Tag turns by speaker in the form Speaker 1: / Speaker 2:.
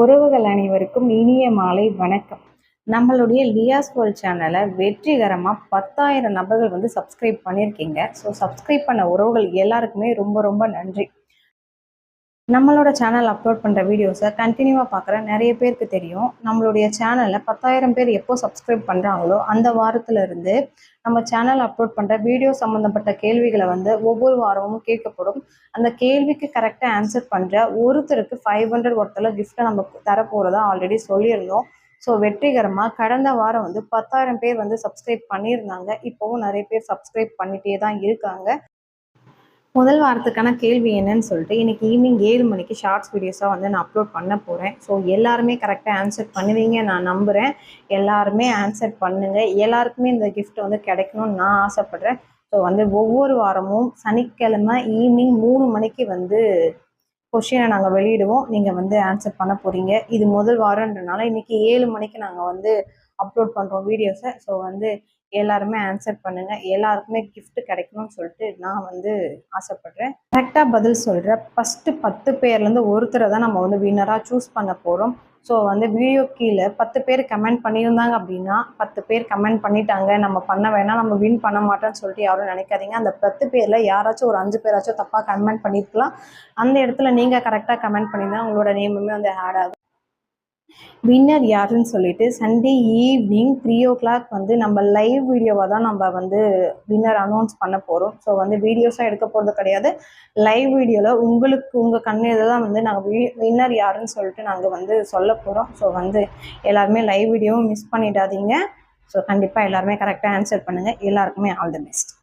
Speaker 1: உறவுகள் அனைவருக்கும் இனிய மாலை வணக்கம். நம்மளுடைய லியாஸ் வேர்ல்ட் சேனலை வெற்றிகரமாக 10,000 நபர்கள் வந்து சப்ஸ்கிரைப் பண்ணியிருக்கீங்க. ஸோ சப்ஸ்கிரைப் பண்ண உறவுகள் எல்லாருக்குமே ரொம்ப ரொம்ப நன்றி. நம்மளோட சேனல் அப்லோட் பண்ணுற வீடியோஸை கண்டினியூவாக பார்க்குற நிறைய பேருக்கு தெரியும். நம்மளுடைய சேனலில் 10,000 பேர் எப்போ சப்ஸ்கிரைப் பண்ணுறாங்களோ அந்த வாரத்திலிருந்து நம்ம சேனல் அப்லோட் பண்ணுற வீடியோ சம்மந்தப்பட்ட கேள்விகளை வந்து ஒவ்வொரு வாரமும் கேட்கப்படும். அந்த கேள்விக்கு கரெக்டாக ஆன்சர் பண்ணுற ஒருத்தருக்கு 500 ஒருத்தரில் கிஃப்ட்டை நம்ம தரப்போகிறதா ஆல்ரெடி சொல்லியிருந்தோம். ஸோ வெற்றிகரமாக கடந்த வாரம் வந்து 10,000 பேர் வந்து சப்ஸ்கிரைப் பண்ணியிருந்தாங்க. இப்போவும் நிறைய பேர் சப்ஸ்கிரைப் பண்ணிகிட்டே தான் இருக்காங்க. முதல் வாரத்துக்கான கேள்வி என்னன்னு சொல்லிட்டு இன்னைக்கு ஈவினிங் 7 மணிக்கு ஷார்ட்ஸ் வீடியோஸாக வந்து நான் அப்லோட் பண்ண போகிறேன். ஸோ எல்லாருமே கரெக்டாக ஆன்சர் பண்ணுவீங்க நான் நம்புகிறேன். எல்லாருமே ஆன்சர் பண்ணுங்கள். எல்லாருக்குமே இந்த கிஃப்ட் வந்து கிடைக்கணும்னு நான் ஆசைப்பட்றேன். ஸோ வந்து ஒவ்வொரு வாரமும் சனிக்கிழமை ஈவினிங் 3 மணிக்கு வந்து கொஷினை நாங்கள் வெளியிடுவோம். நீங்கள் வந்து ஆன்சர் பண்ண போகிறீங்க. இது முதல் வாரன்றனால இன்னைக்கு 7 மணிக்கு நாங்கள் வந்து அப்லோட் பண்ணுறோம் வீடியோஸை. ஸோ வந்து எல்லாருமே ஆன்சர் பண்ணுங்கள். எல்லாருக்குமே கிஃப்ட் கிடைக்கணும்னு சொல்லிட்டு நான் வந்து ஆசைப்பட்றேன். கரெக்டாக பதில் சொல்கிற ஃபஸ்ட்டு 10 பேர்லேருந்து ஒருத்தரை தான் நம்ம வந்து வின்னராக சூஸ் பண்ண போகிறோம். ஸோ வந்து வீடியோ கீழே 10 பேர் கமெண்ட் பண்ணியிருந்தாங்க அப்படின்னா 10 பேர் கமெண்ட் பண்ணிட்டாங்க நம்ம பண்ண வேணாம் நம்ம வின் பண்ண மாட்டோம்னு சொல்லிட்டு யாரும் நினைக்காதீங்க. அந்த 10 பேரில் யாராச்சும் ஒரு 5 பேராச்சும் தப்பாக கமெண்ட் பண்ணியிருக்கலாம். அந்த இடத்துல நீங்கள் கரெக்டாக கமெண்ட் பண்ணியிருந்தா உங்களோட நேமுமே வந்து ஆட் ஆகும். வின்னர் யாருன்னு சொல்லிட்டு சண்டே ஈவினிங் 3 o'clock வந்து நம்ம லைவ் வீடியோவாக தான் நம்ம வந்து வின்னர் அனௌன்ஸ் பண்ண போகிறோம். ஸோ வந்து வீடியோஸாக எடுக்க போகிறது கிடையாது. லைவ் வீடியோவில் உங்களுக்கு உங்கள் கண்ணு தான் வந்து நாங்கள் வின்னர் யாருன்னு சொல்லிட்டு நாங்கள் வந்து சொல்ல போகிறோம். ஸோ வந்து எல்லாருமே லைவ் வீடியோவும் மிஸ் பண்ணிடாதீங்க. ஸோ கண்டிப்பாக எல்லாருமே கரெக்டாக ஆன்சர் பண்ணுங்கள். எல்லாருக்குமே ஆல் தி பெஸ்ட்.